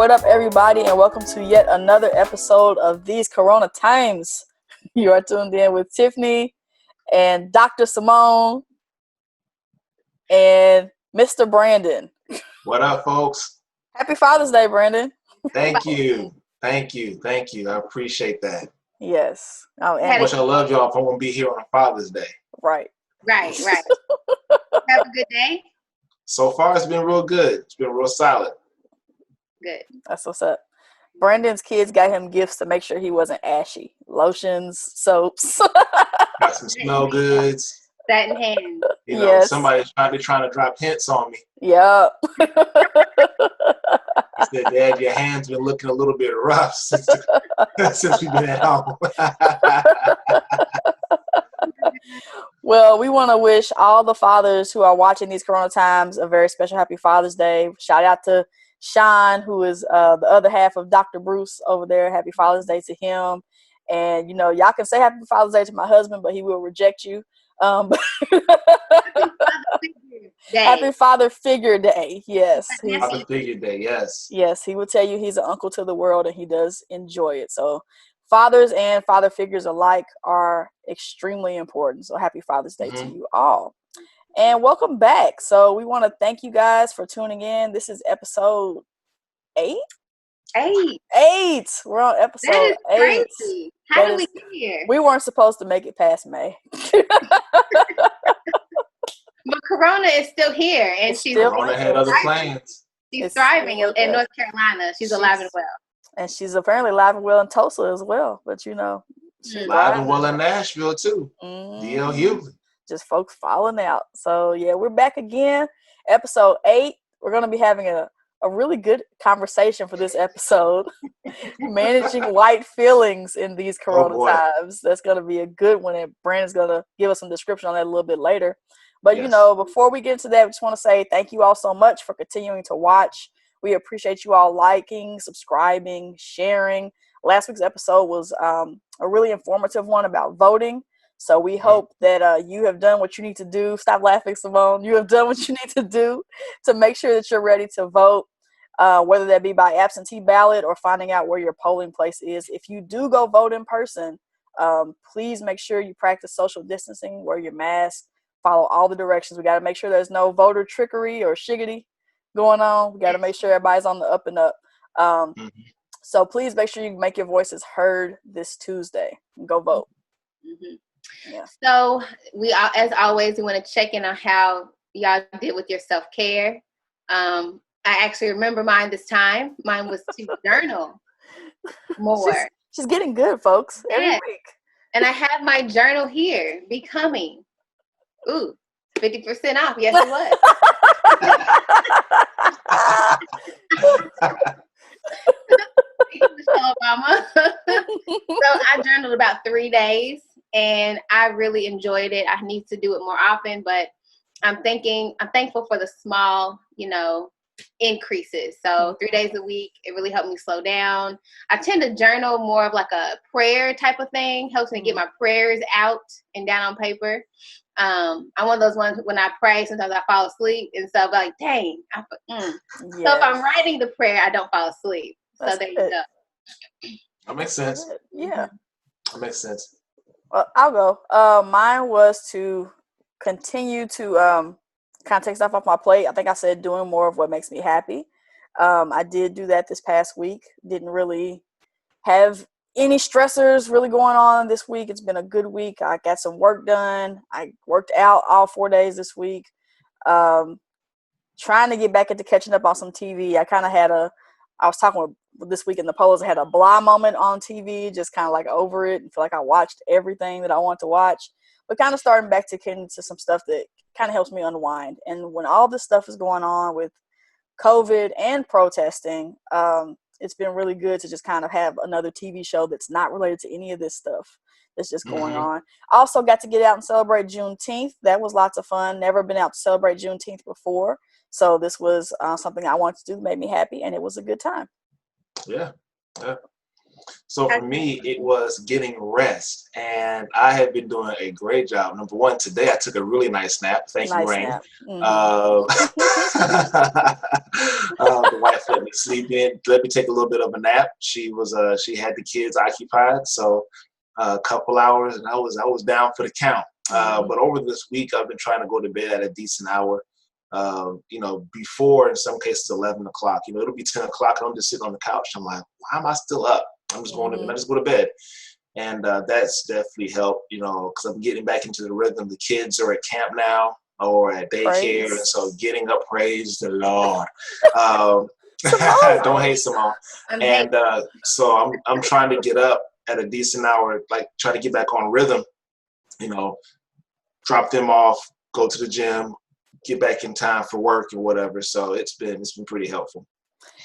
What up, everybody, and welcome to yet another episode of These Corona Times. You are tuned in with Tiffany and Dr. Simone and Mr. Brandon. What up, folks? Happy Father's Day, Brandon. Thank you. I appreciate that. Yes. Oh, I wish I loved y'all if I won't be here on Father's Day. Right. Have a good day. So far, it's been real good. It's been real solid. Good. That's what's up. Brandon's kids got him gifts to make sure he wasn't ashy. Lotions, soaps. Got some smell goods. Satin hands. You know, yes. Somebody's trying to drop hints on me. Yep. He said, Dad, your hands been looking a little bit rough since we've been at home. Well, we want to wish all the fathers who are watching these Corona Times a very special Happy Father's Day. Shout out to Sean, who is the other half of Dr. Bruce over there. Happy Father's Day to him. And, you know, y'all can say Happy Father's Day to my husband, but he will reject you. Happy Father Figure Day. Yes. Father Figure Day, yes. Yes, he will tell you he's an uncle to the world and he does enjoy it. So fathers and father figures alike are extremely important. So happy Father's Day to you all. And welcome back. So we want to thank you guys for tuning in. This is episode 8? 8. We're on episode 8. Crazy. How did we get here? We weren't supposed to make it past May. But Corona is still here, and Corona had other plans. She's thriving in North Carolina. She's alive and well. And she's apparently alive and well in Tulsa as well. But you know, she's alive and well in Nashville too. D.L. Hughley. Just folks falling out. So yeah, we're back again. Episode 8. We're going to be having a really good conversation for this episode. Managing white feelings in these Corona times. That's going to be a good one. And Brandon's going to give us some description on that a little bit later. But, you know, before we get into that, we just want to say thank you all so much for continuing to watch. We appreciate you all liking, subscribing, sharing. Last week's episode was a really informative one about voting. So we hope that you have done what you need to do. Stop laughing, Simone. You have done what you need to do to make sure that you're ready to vote, whether that be by absentee ballot or finding out where your polling place is. If you do go vote in person, please make sure you practice social distancing, wear your mask, follow all the directions. We got to make sure there's no voter trickery or shiggity going on. We got to make sure everybody's on the up and up. So please make sure you make your voices heard this Tuesday and go vote. Yeah. So we, as always, we want to check in on how y'all did with your self-care. I actually remember mine this time. Mine was to journal more. She's getting good, folks. Every week. And I have my journal here, Becoming. Ooh, 50% off. Yes, it was. Michelle Obama. So I journaled about 3 days. And I really enjoyed it. I need to do it more often, but I'm thankful for the small, increases. So 3 days a week, it really helped me slow down. I tend to journal more of like a prayer type of thing. Helps me get my prayers out and down on paper. I'm one of those ones when I pray, sometimes I fall asleep. And so I'm like, dang. Yes. So if I'm writing the prayer, I don't fall asleep. So there you go. That makes sense. Yeah. That makes sense. Well, I'll go. Mine was to continue to kind of take stuff off my plate. I think I said doing more of what makes me happy. I did do that this past week. Didn't really have any stressors really going on this week. It's been a good week. I got some work done. I worked out all 4 days this week. Trying to get back into catching up on some TV. I was talking with this week in the polls, I had a blah moment on TV, just kind of like over it and feel like I watched everything that I want to watch, but kind of starting back to get into some stuff that kind of helps me unwind. And when all this stuff is going on with COVID and protesting, it's been really good to just kind of have another TV show that's not related to any of this stuff that's just going on. I also got to get out and celebrate Juneteenth. That was lots of fun. Never been out to celebrate Juneteenth before. So this was something I wanted to do that made me happy, and it was a good time. Yeah. So for me, it was getting rest, and I have been doing a great job. Number one, today I took a really nice nap. Thank you, Nice Rain. nap. The wife let me sleep in, let me take a little bit of a nap. She had the kids occupied, so a couple hours, and I was down for the count. But over this week, I've been trying to go to bed at a decent hour. Before, in some cases, 11 o'clock. It'll be 10 o'clock, and I'm just sitting on the couch. I'm like, why am I still up? I just go to bed. And that's definitely helped, because I'm getting back into the rhythm. The kids are at camp now or at daycare, and so getting up, praise the Lord. Don't hate Simone. So I'm trying to get up at a decent hour, like try to get back on rhythm, drop them off, go to the gym, get back in time for work and whatever. So it's been pretty helpful.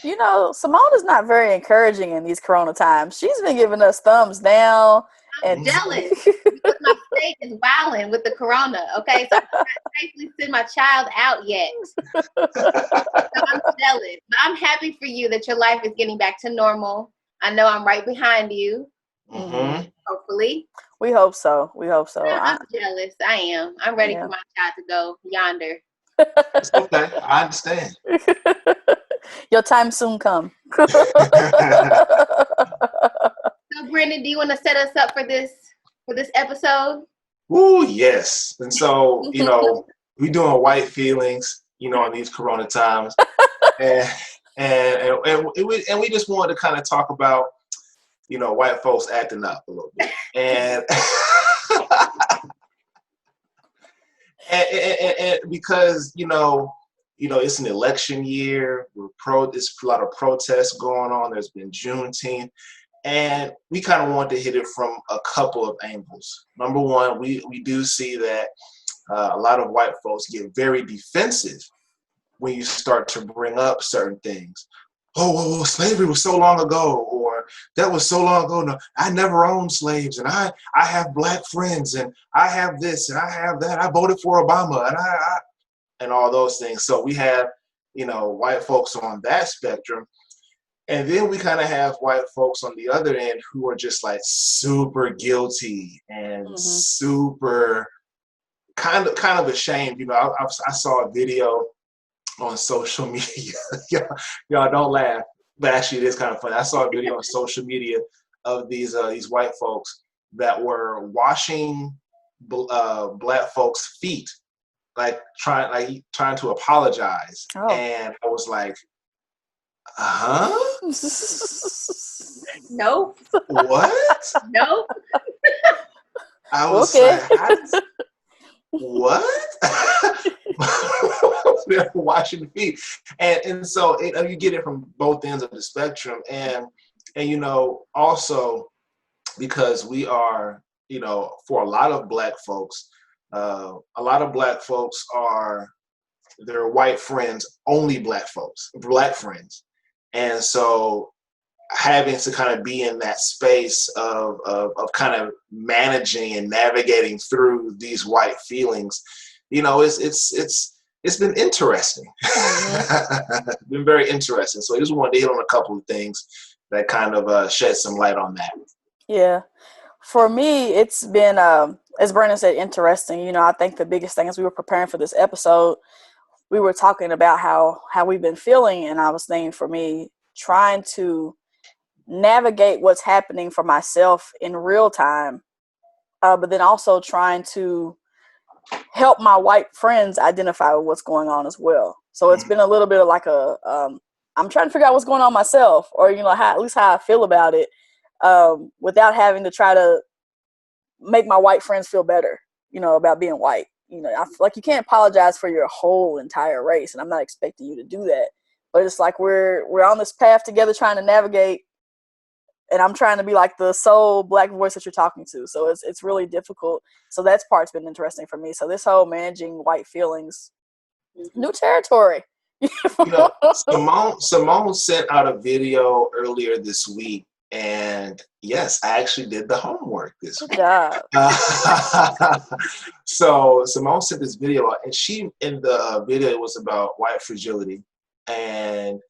Simone is not very encouraging in these Corona times. She's been giving us thumbs down. I'm jealous because my state is wilding with the Corona. Okay, so I can't safely send my child out yet. So I'm jealous, but I'm happy for you that your life is getting back to normal. I know I'm right behind you. Mm-hmm. Hopefully. We hope so. I'm jealous. I am. I'm ready for my child to go yonder. It's okay. I understand. Your time soon come. So, Brandon, do you want to set us up for this episode? Ooh, yes. And so, we doing white feelings, in these Corona times, and we just wanted to kind of talk about, white folks acting up a little bit, and and because it's an election year. There's a lot of protests going on. There's been Juneteenth. And we kind of want to hit it from a couple of angles. Number one, we do see that a lot of white folks get very defensive when you start to bring up certain things. Oh, slavery was so long ago, or that was so long ago. No, I never owned slaves, and I have black friends, and I have this, and I have that. I voted for Obama, and I and all those things. So we have, white folks on that spectrum. And then we kind of have white folks on the other end who are just like super guilty and super kind of ashamed. I saw a video on social media. Y'all don't laugh, but actually it is kind of funny. I saw a video on social media of these white folks that were washing black folks' feet, like trying to apologize. And I was like, Nope. What? Nope. I was like, what? They're washing feet, and so you get it from both ends of the spectrum, and also because we are, for a lot of black folks are their white friends, only black friends. And so having to kind of be in that space of kind of managing and navigating through these white feelings, it's been interesting. It's been very interesting. So I just wanted to hit on a couple of things that kind of shed some light on that. Yeah. For me, it's been, as Brandon said, interesting. I think the biggest thing as we were preparing for this episode, we were talking about how we've been feeling, and I was thinking for me, trying to navigate what's happening for myself in real time, but then also trying to help my white friends identify what's going on as well. So it's been a little bit of like I'm trying to figure out what's going on myself, or at least how I feel about it, without having to try to make my white friends feel better, about being white. I feel like you can't apologize for your whole entire race, and I'm not expecting you to do that. But it's like we're on this path together trying to navigate, and I'm trying to be like the sole black voice that you're talking to. So it's really difficult. So that part's been interesting for me. So this whole managing white feelings, new territory. Simone sent out a video earlier this week, and yes, I actually did the homework this week. Good job. So Simone sent this video, and in the video, it was about white fragility. And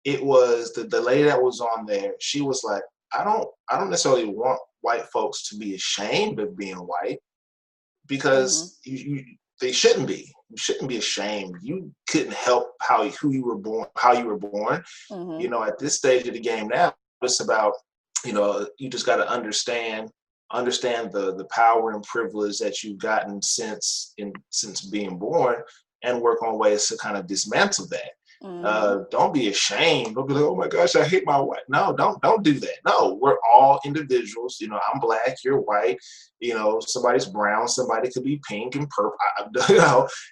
it was the lady that was on there. She was like, I don't necessarily want white folks to be ashamed of being white, because they shouldn't be. You shouldn't be ashamed. You couldn't help who you were born, how you were born. At this stage of the game now, it's about, you just got to understand the power and privilege that you've gotten since being born, and work on ways to kind of dismantle that. Don't be ashamed. Don't be like, oh my gosh, I hate my white. No, don't do that. No, we're all individuals. I'm black, you're white. Somebody's brown, somebody could be pink and purple.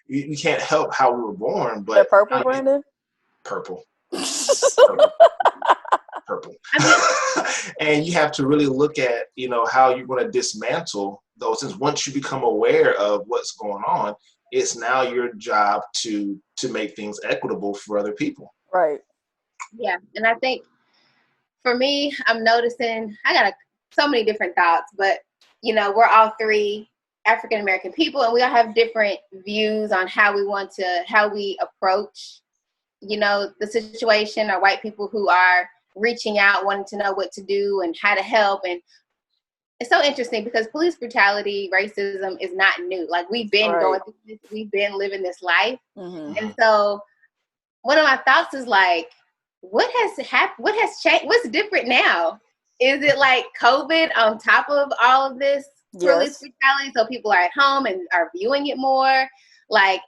We can't help how we were born. But they're purple, Brandon. Purple. Purple. And you have to really look at how you're going to dismantle those things. Once you become aware of what's going on, it's now your job to make things equitable for other people. Right. Yeah. And I think for me, I'm noticing I got so many different thoughts, but we're all three African American people, and we all have different views on how we approach, the situation, or white people who are reaching out, wanting to know what to do and how to help. And it's so interesting because police brutality, racism is not new. Like, we've been going through this, we've been living this life. And so one of my thoughts is like, what has happened? What has changed? What's different now? Is it like COVID on top of all of this police brutality? So people are at home and are viewing it more. Like,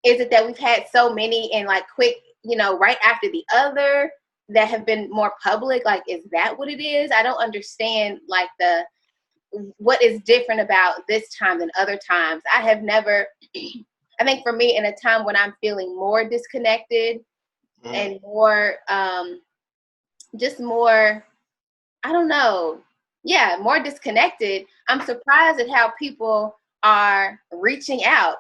is it that we've had so many and like quick, right after the other that have been more public? Like, is that what it is? I don't understand like what is different about this time than other times. I have never, I think for me, in a time when I'm feeling more disconnected and more, just more, I don't know. Yeah, more disconnected. I'm surprised at how people are reaching out.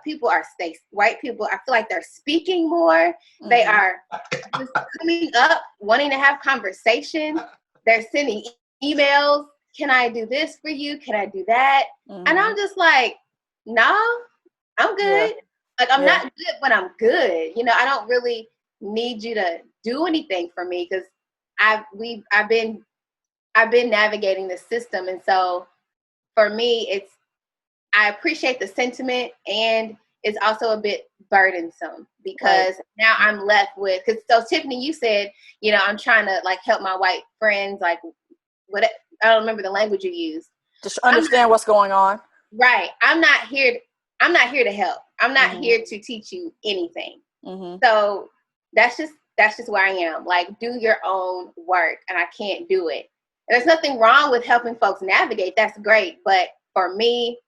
White people, I feel like they're speaking more. They are just coming up, wanting to have conversation. They're sending emails. Can I do this for you? Can I do that? And I'm just like, no, I'm good. Like, I'm not good, but I'm good. I don't really need you to do anything for me, because I've been navigating the system. And so for me, I appreciate the sentiment, and it's also a bit burdensome, because now I'm left with, so Tiffany, you said, I'm trying to like help my white friends, like what, I don't remember the language you used. Just understand what's going on. Right. I'm not here to help. I'm not here to teach you anything. So that's just where I am. Like, do your own work, and I can't do it. There's nothing wrong with helping folks navigate. That's great. But for me,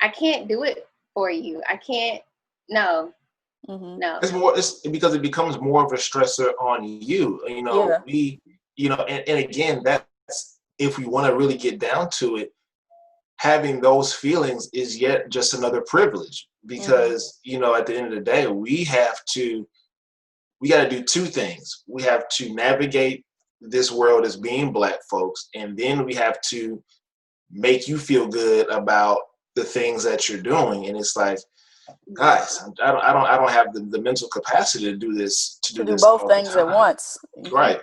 I can't do it for you. I can't. No. No. It's because it becomes more of a stressor on you. And again, that's, if we want to really get down to it, having those feelings is yet just another privilege, because at the end of the day, we got to do two things. We have to navigate this world as being Black folks, and then we have to make you feel good about the things that you're doing. And it's like, guys, I don't have the mental capacity to do this. To do both things at once. Right.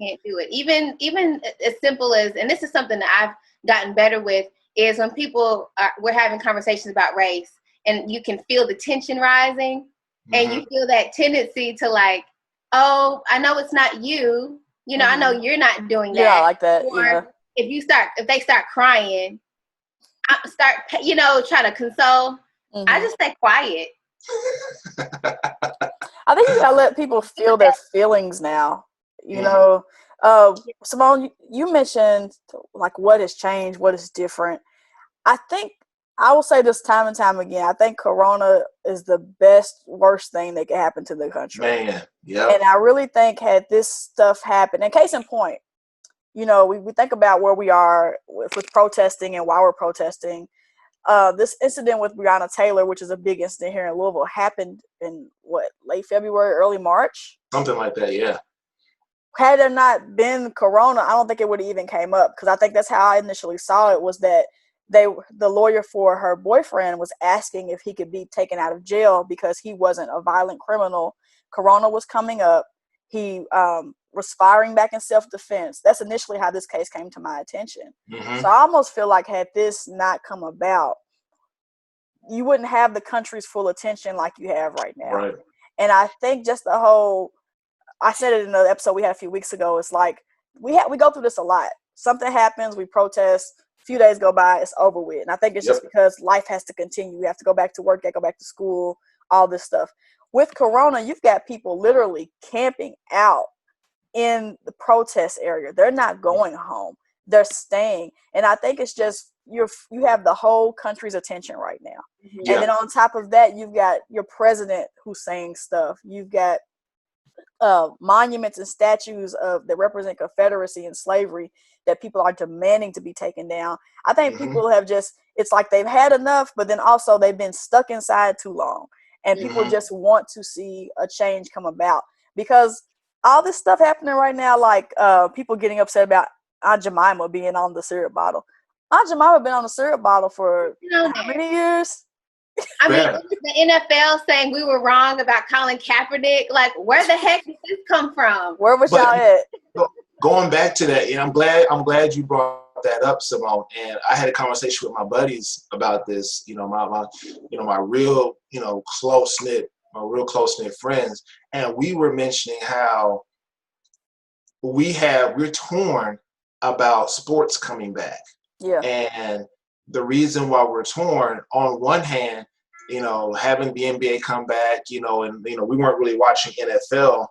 Can't do it. Even as simple as, and this is something that I've gotten better with, is when we're having conversations about race, and you can feel the tension rising, and you feel that tendency to like, oh, I know it's not you. I know you're not doing that. Yeah, like that. Or if they start crying, I try to console. I just stay quiet. I think you gotta let people feel their feelings now. Simone, you mentioned like what has changed, what is different. I think I will say this time and time again. I think Corona is the worst thing that could happen to the country. Man, yeah. And I really think had this stuff happened, and case in point, we think about where we are with protesting and why we're protesting. This incident with Breonna Taylor, which is a big incident here in Louisville, happened in late February, early March? Something like that, yeah. Had there not been Corona, I don't think it would have even came up, because I think that's how I initially saw it, was that the lawyer for her boyfriend was asking if he could be taken out of jail because he wasn't a violent criminal. Corona was coming up. He respiring back in self-defense. That's initially how this case came to my attention. Mm-hmm. So I almost feel like had this not come about, you wouldn't have the country's full attention like you have right now. Right. And I think just the whole, I said it in another episode we had a few weeks ago, it's like we go through this a lot. Something happens, we protest, a few days go by, it's over with. And I think it's just because life has to continue. We have to go back to work, go back to school, all this stuff. With Corona, you've got people literally camping out in the protest area. They're not going home. They're staying. And I think it's just you have the whole country's attention right now. Yeah. And then on top of that, you've got your president who's saying stuff. You've got monuments and statues that represent Confederacy and slavery that people are demanding to be taken down. I think people have it's like they've had enough, but then also they've been stuck inside too long. And people just want to see a change come about, because all this stuff happening right now, like people getting upset about Aunt Jemima being on the syrup bottle. Aunt Jemima been on the syrup bottle for how many years? I mean, the NFL saying we were wrong about Colin Kaepernick. Like, where the heck did this come from? Where was y'all at? Going back to that, and I'm glad you brought that up, Simone. And I had a conversation with my buddies about this. You know, my real close knit friends, and we were mentioning how we're torn about sports coming back. Yeah. And the reason why we're torn, on one hand, having the NBA come back, and we weren't really watching NFL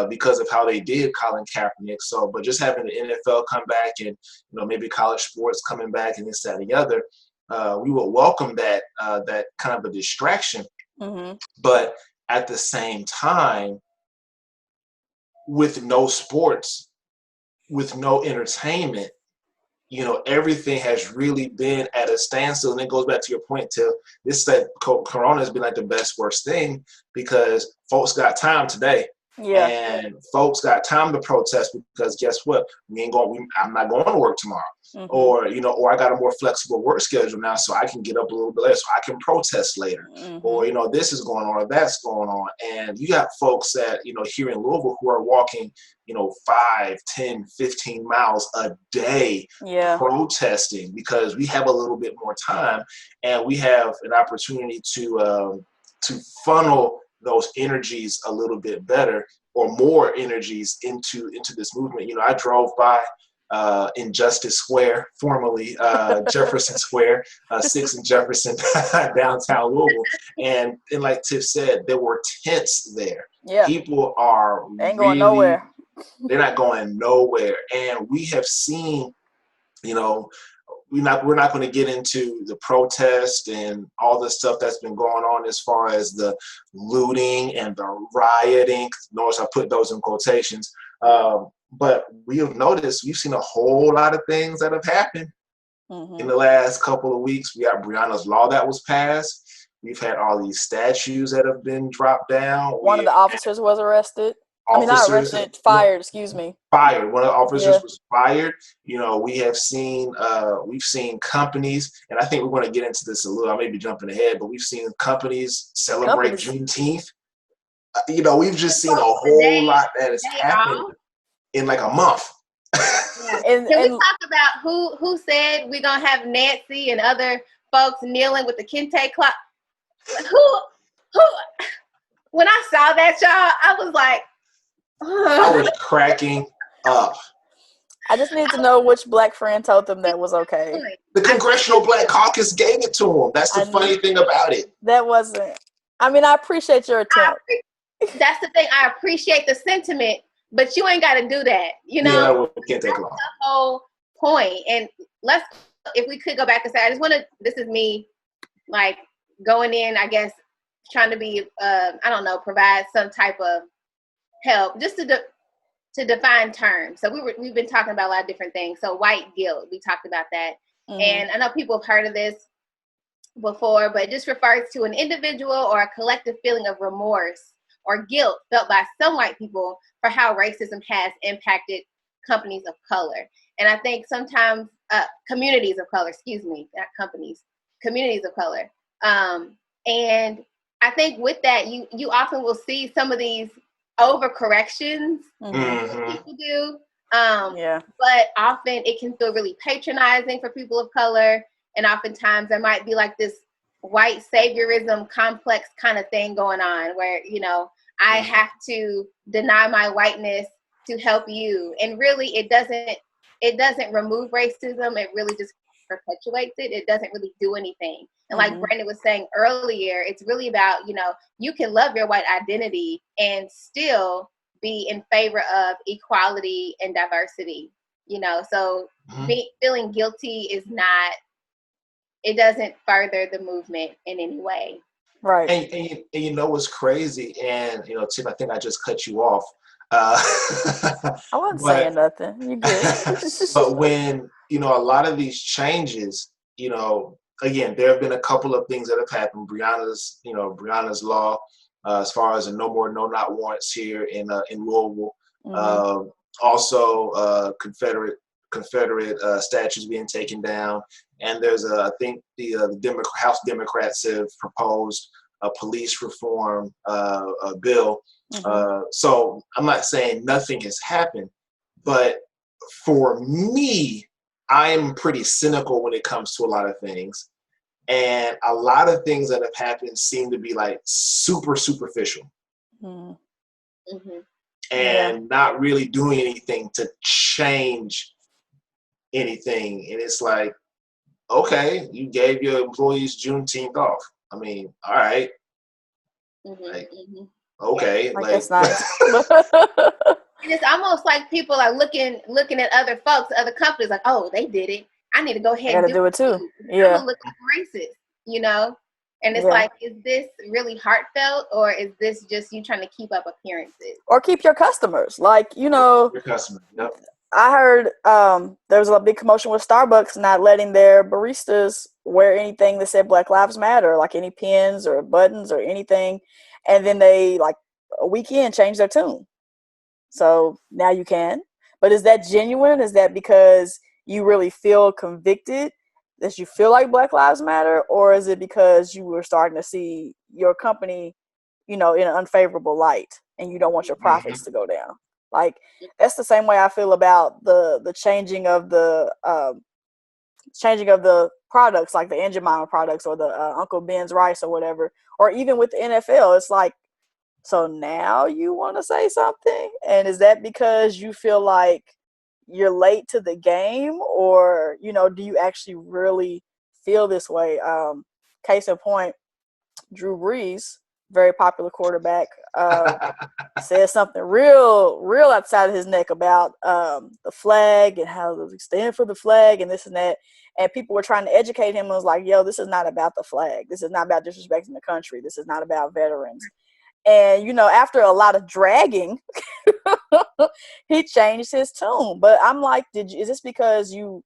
because of how they did Colin Kaepernick. So, but just having the NFL come back and maybe college sports coming back and this, that, and the other, we would welcome that kind of a distraction. Mm-hmm. But at the same time, with no sports, with no entertainment, everything has really been at a standstill. And it goes back to your point, Till. That Corona has been like the best, worst thing, because folks got time today. Yeah. And folks got time to protest, because guess what? I'm not going to work tomorrow. Mm-hmm. Or I got a more flexible work schedule now, so I can get up a little bit later, so I can protest later. Mm-hmm. Or, this is going on, or that's going on. And you got folks that, here in Louisville who are walking, 5, 10, 15 miles a day protesting, because we have a little bit more time and we have an opportunity to funnel those energies a little bit better, or more energies into this movement. I drove by Injustice Square, formerly Jefferson Square, 6th and Jefferson, downtown Louisville, and like Tiff said, there were tents there. Yeah. People are ain't going nowhere. They're not going nowhere, and we have seen, we're not going to get into the protest and all the stuff that's been going on as far as the looting and the rioting. Notice I put those in quotations. But we've seen a whole lot of things that have happened in the last couple of weeks. We got Breonna's law that was passed. We've had all these statues that have been dropped down. One of the officers was arrested. Not arrested, fired, excuse me. Fired. One of the officers was fired. We've seen companies, and I think we're going to get into this a little. I may be jumping ahead, but we've seen companies celebrate Juneteenth. We've just seen a whole lot that has happened in like a month. Can we talk about who said we're going to have Nancy and other folks kneeling with the kente clock? Who? When I saw that, y'all, I was like, I was cracking up. I just need to know which black friend told them that was okay. The Congressional Black Caucus gave it to them. That's the funny thing about it. That wasn't. I appreciate your attempt. That's the thing. I appreciate the sentiment, but you ain't got to do that. Yeah, we can't take long. That's the whole point. And if we could go back and say, this is me, like, going in, I guess, trying to be, provide some type of help, just to define terms. So we've been talking about a lot of different things. So white guilt, we talked about that. Mm-hmm. And I know people have heard of this before, but it just refers to an individual or a collective feeling of remorse or guilt felt by some white people for how racism has impacted companies of color. And I think sometimes communities of color, not companies, communities of color. And I think with that, you often will see some of these overcorrections Mm-hmm. that people do. Yeah. But often it can feel really patronizing for people of color. And oftentimes there might be like this white saviorism complex kind of thing going on where, you know, I have to deny my whiteness to help you. And really it doesn't remove racism. It really just perpetuates it. It doesn't really do anything. And like Brandon was saying earlier, it's really about, you know, you can love your white identity and still be in favor of equality and diversity, you know. So feeling guilty is not, it doesn't further the movement in any way. Right. And you know what's crazy, and you know, Tim, I think I just cut you off. I wasn't saying nothing. You good. But when, you know, a lot of these changes, you know, again, there have been a couple of things that have happened. Breonna's law, as far as the no more, no not warrants here in Louisville. Also, Confederate statues being taken down, and there's I think the House Democrats have proposed a police reform bill. So I'm not saying nothing has happened, but for me, I'm pretty cynical when it comes to a lot of things. And a lot of things that have happened seem to be like super superficial. And not really doing anything to change anything. And it's like, okay, you gave your employees Juneteenth off. I mean, all right. Okay. Like that's nice. It's almost like people are looking at other folks, other companies, like, oh, they did it. I need to go ahead and do it too. Yeah. I'm gonna look like racist, you know? And it's like, is this really heartfelt, or is this just you trying to keep up appearances? Or keep your customers. Like, you know, your customers. Yep. I heard there was a big commotion with Starbucks not letting their baristas wear anything that said Black Lives Matter, like any pins or buttons or anything. And then they, like, a weekend changed their tune. So now you can. But is that genuine? Is that because you really feel convicted that you feel like Black Lives Matter? Or is it because you were starting to see your company, you know, in an unfavorable light and you don't want your profits to go down? Like, that's the same way I feel about the changing of the products, like the Aunt Jemima products or the Uncle Ben's rice or whatever. Or even with the NFL, it's like, so now you want to say something? And is that because you feel like you're late to the game, or, you know, do you actually really feel this way? Case in point, Drew Brees, very popular quarterback, said something real outside of his neck about the flag and how they stand for the flag and this and that. And people were trying to educate him and was like, yo, this is not about the flag. This is not about disrespecting the country. This is not about veterans. And, you know, after a lot of dragging, he changed his tune. But I'm like, is this because you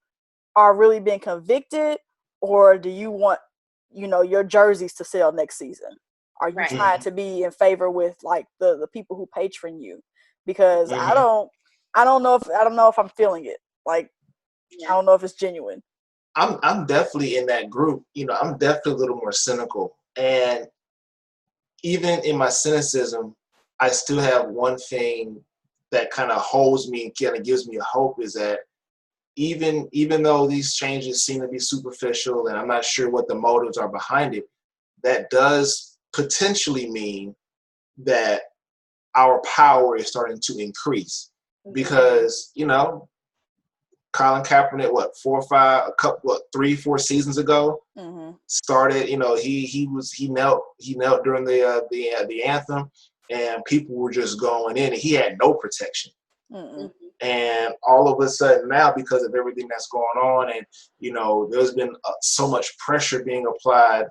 are really being convicted, or do you want, you know, your jerseys to sell next season? Are you trying to be in favor with like the people who patron you? Because I don't know if I'm feeling it. Like, I don't know if it's genuine. I'm definitely in that group. You know, I'm definitely a little more cynical. And even in my cynicism, I still have one thing that kind of holds me and kind of gives me a hope, is that even though these changes seem to be superficial and I'm not sure what the motives are behind it, that does potentially mean that our power is starting to increase. Because, you know, Colin Kaepernick, 3-4 seasons ago, started. You know, he knelt during the anthem, and people were just going in, and he had no protection. And all of a sudden now, because of everything that's going on, and you know, there's been so much pressure being applied,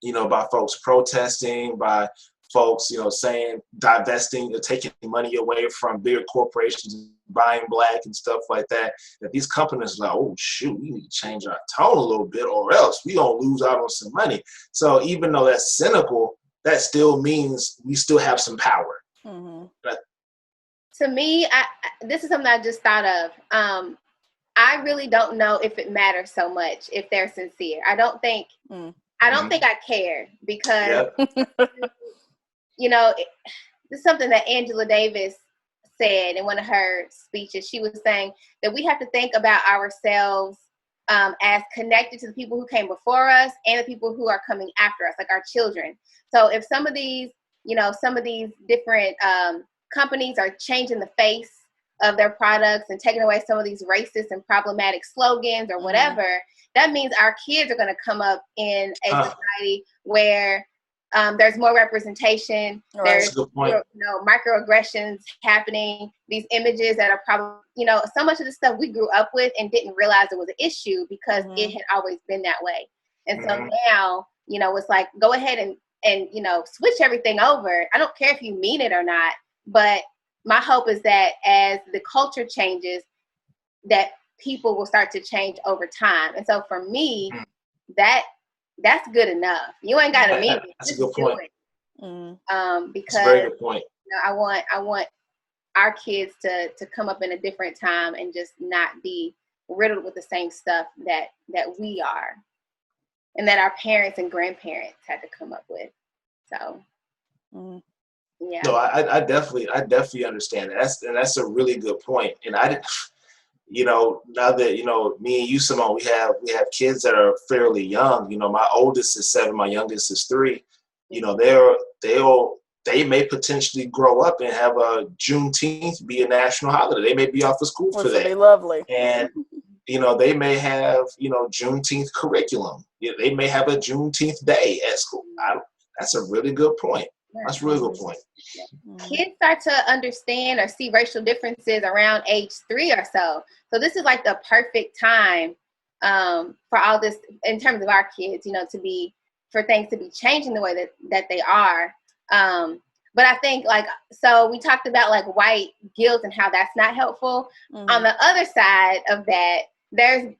you know, by folks protesting, by folks, you know, saying divesting, taking money away from bigger corporations, buying black and stuff like that, that these companies are like, oh shoot, we need to change our tone a little bit or else we gonna lose out on some money. So even though that's cynical, that still means we still have some power. To me, this is something I just thought of. I really don't know if it matters so much if they're sincere. I don't think I care, because you know, this is something that Angela Davis said in one of her speeches. She was saying that we have to think about ourselves as connected to the people who came before us and the people who are coming after us, like our children. So if some of these, some of these different companies are changing the face of their products and taking away some of these racist and problematic slogans or whatever, that means our kids are going to come up in a society where there's more representation. There's microaggressions happening. These images that are probably, so much of the stuff we grew up with and didn't realize it was an issue because it had always been that way. And so now, it's like, go ahead and switch everything over. I don't care if you mean it or not, but my hope is that as the culture changes, that people will start to change over time. And so for me, that's good enough. You ain't got to mean it. That's a good point. Because that's a very good point. I want our kids to come up in a different time and just not be riddled with the same stuff that we are, and that our parents and grandparents had to come up with. So, yeah. No, I definitely understand that. That's a really good point. And I didn't. Now that, me and you, Simone, we have kids that are fairly young. My oldest is 7, my youngest is 3. They may potentially grow up and have a Juneteenth be a national holiday. They may be off of school for that. Which would be lovely. And, they may have, Juneteenth curriculum. They may have a Juneteenth day at school. That's a really good point. That's a really good point. Kids start to understand or see racial differences around age 3 or so. So this is like the perfect time for all this in terms of our kids, for things to be changing the way that they are. But I think so we talked about white guilt and how that's not helpful. On the other side of that, I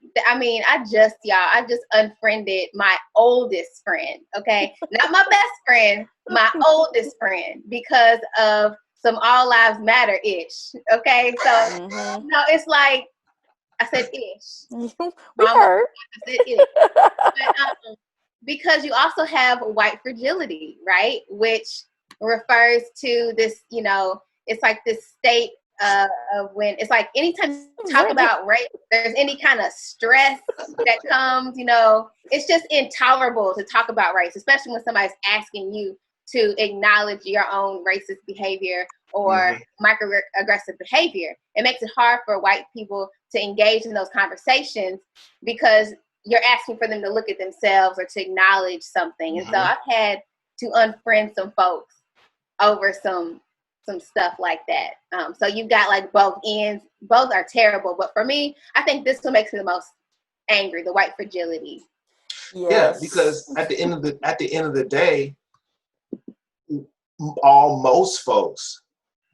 just unfriended my oldest friend, okay? Not my best friend, my oldest friend, because of some All Lives Matter-ish, okay? So, no, it's like, I said ish. We heard. I said ish. But, because you also have white fragility, right? Which refers to this, it's like this state of when it's like anytime you talk about race, there's any kind of stress that comes, it's just intolerable to talk about race, especially when somebody's asking you to acknowledge your own racist behavior or microaggressive behavior. It makes it hard for white people to engage in those conversations because you're asking for them to look at themselves or to acknowledge something. And so I've had to unfriend some folks over some stuff like that. So you've got both ends. Both are terrible. But for me, I think this one makes me the most angry, the white fragility. Yes. Yeah, because at the end of the day, all most folks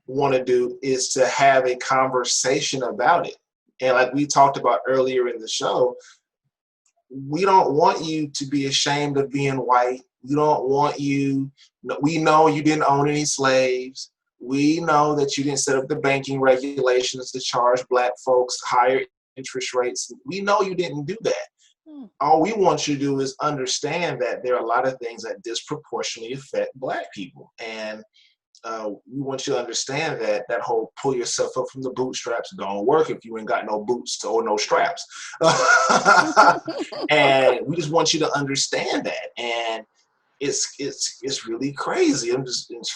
want to do is to have a conversation about it. And like we talked about earlier in the show, we don't want you to be ashamed of being white. We don't want you, we know you didn't own any slaves. We know that you didn't set up the banking regulations to charge Black folks higher interest rates. We know you didn't do that. All we want you to do is understand that there are a lot of things that disproportionately affect Black people. And we want you to understand that that whole pull yourself up from the bootstraps don't work if you ain't got no boots or no straps. And we just want you to understand that. And it's really crazy. And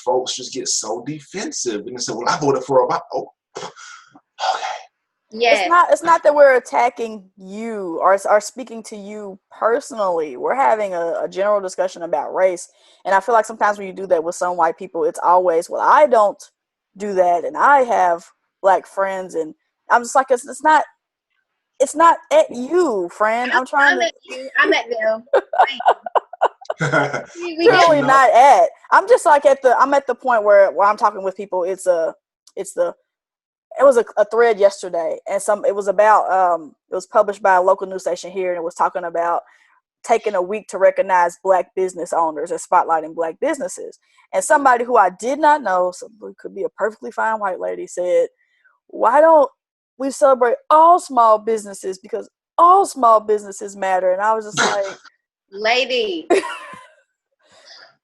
folks just get so defensive and they say, well, I voted for Obama. Oh, okay. Yeah. It's not that we're attacking you or speaking to you personally. We're having a general discussion about race. And I feel like sometimes when you do that with some white people, it's always, well, I don't do that and I have Black friends. And I'm just like, it's not at you, friend. I'm trying to. I'm at them. Really not at. I'm just like I'm at the point where I'm talking with people. It was a thread yesterday, and it was published by a local news station here, and it was talking about taking a week to recognize Black business owners and spotlighting Black businesses. And somebody who I did not know, so it could be a perfectly fine white lady, said, "Why don't we celebrate all small businesses because all small businesses matter?" And I was just like, lady.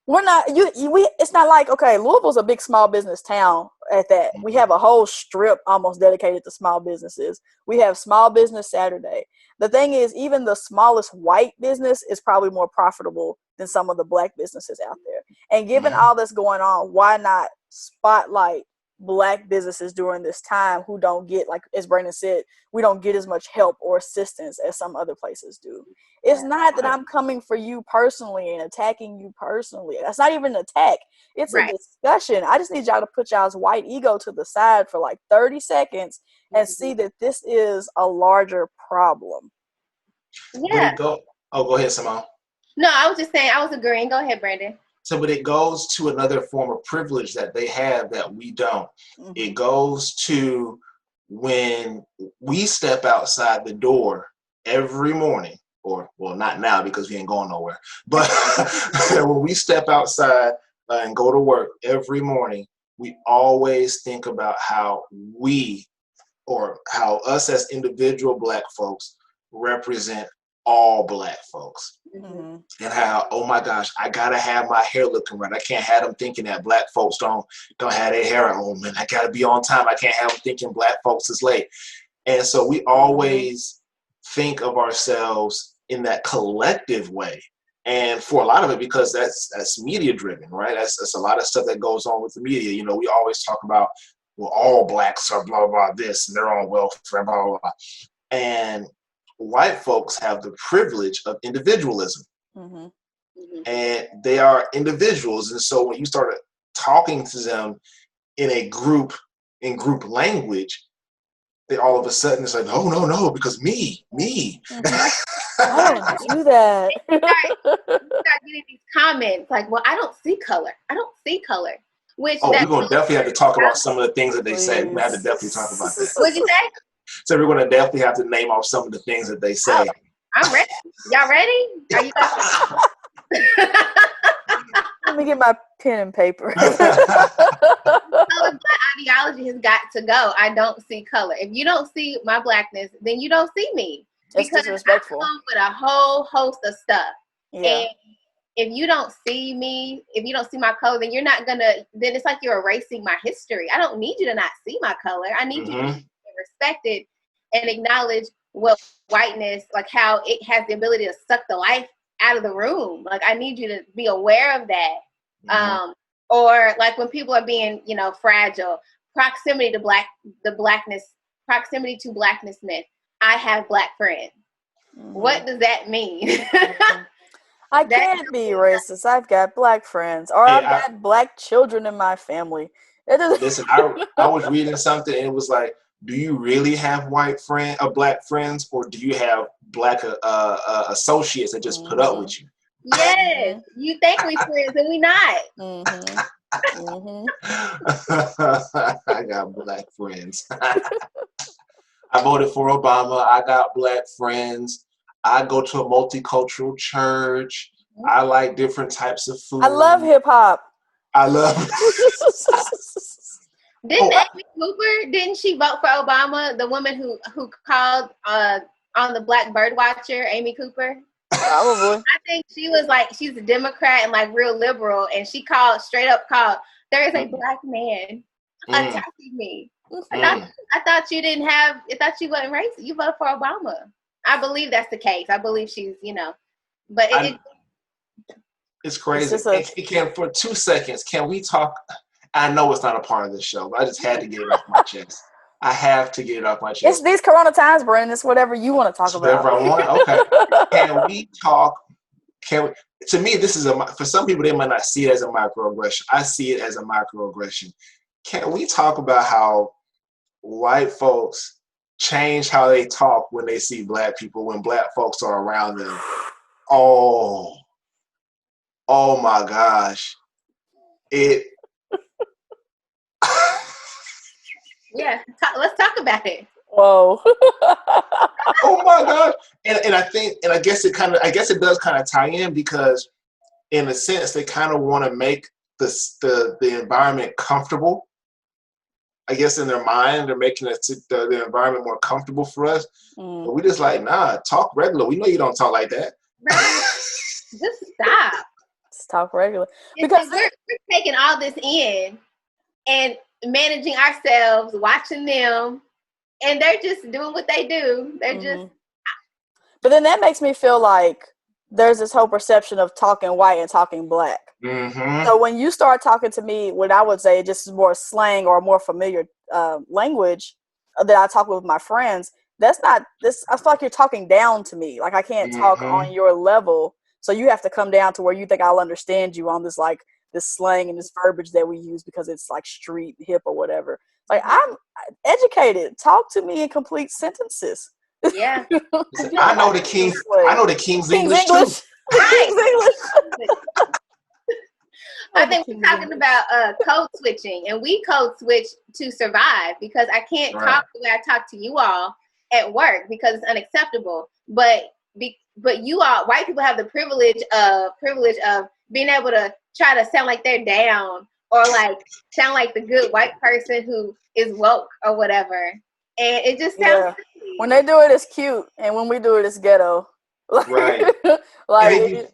We're not we it's not like, okay, Louisville's a big small business town at that. We have a whole strip almost dedicated to small businesses. We have Small Business Saturday. The thing is, even the smallest white business is probably more profitable than some of the black businesses out there. And given all that's going on, why not spotlight black businesses during this time who don't get, like as Brandon said, we don't get as much help or assistance as some other places do. It's not that I'm coming for you personally and attacking you personally. That's not even an attack. It's a discussion. I just need y'all to put y'all's white ego to the side for like 30 seconds and see that this is a larger problem. Yeah. Go ahead, Simone. No, I was just saying, I was agreeing. Go ahead, Brandon. So, but it goes to another form of privilege that they have that we don't. Mm-hmm. It goes to when we step outside the door every morning, or, well, not now because we ain't going nowhere, but when we step outside and go to work every morning, we always think about how we, or how us as individual black folks represent all black folks. Mm-hmm. And how, oh my gosh, I gotta have my hair looking right. I can't have them thinking that black folks don't have their hair on, man. I gotta be on time. I can't have them thinking black folks is late. And so we always think of ourselves in that collective way. And for a lot of it, because that's media driven, right? That's a lot of stuff that goes on with the media. You know, we always talk about, well, all blacks are blah, blah, this, and they're on welfare, blah, blah, blah. And white folks have the privilege of individualism. Mm-hmm. And they are individuals. And so when you start talking to them in group language, they all of a sudden it's like, no, because me. Mm-hmm. I don't do that. You start getting these comments like, well, I don't see color. Which we're going to definitely have to talk about some of the things that they say. We have to definitely talk about that. What'd you say? So we're going to definitely have to name off some of the things that they say. I'm ready. Y'all ready? Are you guys? Let me get my pen and paper. Color ideology has got to go. I don't see color. If you don't see my blackness, then you don't see me. That's disrespectful. I come with a whole host of stuff. Yeah. And if you don't see me, if you don't see my color, then you're not then it's like you're erasing my history. I don't need you to not see my color. I need you to respected and acknowledge what whiteness, like how it has the ability to suck the life out of the room. Like I need you to be aware of that. Mm-hmm. Or like when people are being, fragile, proximity to blackness myth. I have black friends. Mm-hmm. What does that mean? I can't be racist. I've got black friends, or I've got black children in my family. Listen, I was reading something and it was like, do you really have black friends, or do you have black associates that just put up with you? Yes, you think we friends and we not. Mm-hmm. Mm-hmm. I got black friends. I voted for Obama. I got black friends. I go to a multicultural church. Mm-hmm. I like different types of food. I love hip hop. Didn't Amy Cooper, didn't she vote for Obama? The woman who called on the Black Bird Watcher, Amy Cooper? Probably. I think she was she's a Democrat and real liberal, and she straight up called, there is a black man attacking me. I thought you wasn't racist. You voted for Obama. I believe that's the case. I believe she's, but it's crazy. For 2 seconds, can we talk? I know it's not a part of this show, but I just had to get it off my chest. I have to get it off my chest. It's these Corona times, Brandon. It's whatever you want to talk about. Whatever I want. Okay. Can we talk? To me, this is for some people, they might not see it as a microaggression. I see it as a microaggression. Can we talk about how white folks change how they talk when they see black people, when black folks are around them? Oh my gosh. Yeah, let's talk about it. Whoa. Oh my God. And I guess it does kind of tie in, because in a sense they kind of want to make the environment comfortable. I guess in their mind they're making the environment more comfortable for us. But we just talk regular. We know you don't talk like that. Right. Just stop. Just talk regular. Because we're taking all this in and managing ourselves, watching them, and they're just doing what they do. They're just. But then that makes me feel like there's this whole perception of talking white and talking black. Mm-hmm. So when you start talking to me, what I would say just more slang or more familiar language that I talk with my friends, that's not this. I feel like you're talking down to me. Like I can't talk on your level. So you have to come down to where you think I'll understand you on this, like this slang and this verbiage that we use because it's like street hip or whatever. Like I'm educated. Talk to me in complete sentences. Yeah. I know the King's English too. Right. I think we're talking about code switching, and we code switch to survive because I can't talk the way I talk to you all at work because it's unacceptable. But you all, white people, have the privilege of being able to try to sound like they're down or like sound like the good white person who is woke or whatever, and it just sounds silly. When they do it, it's cute, and when we do it, it's ghetto. Right. Like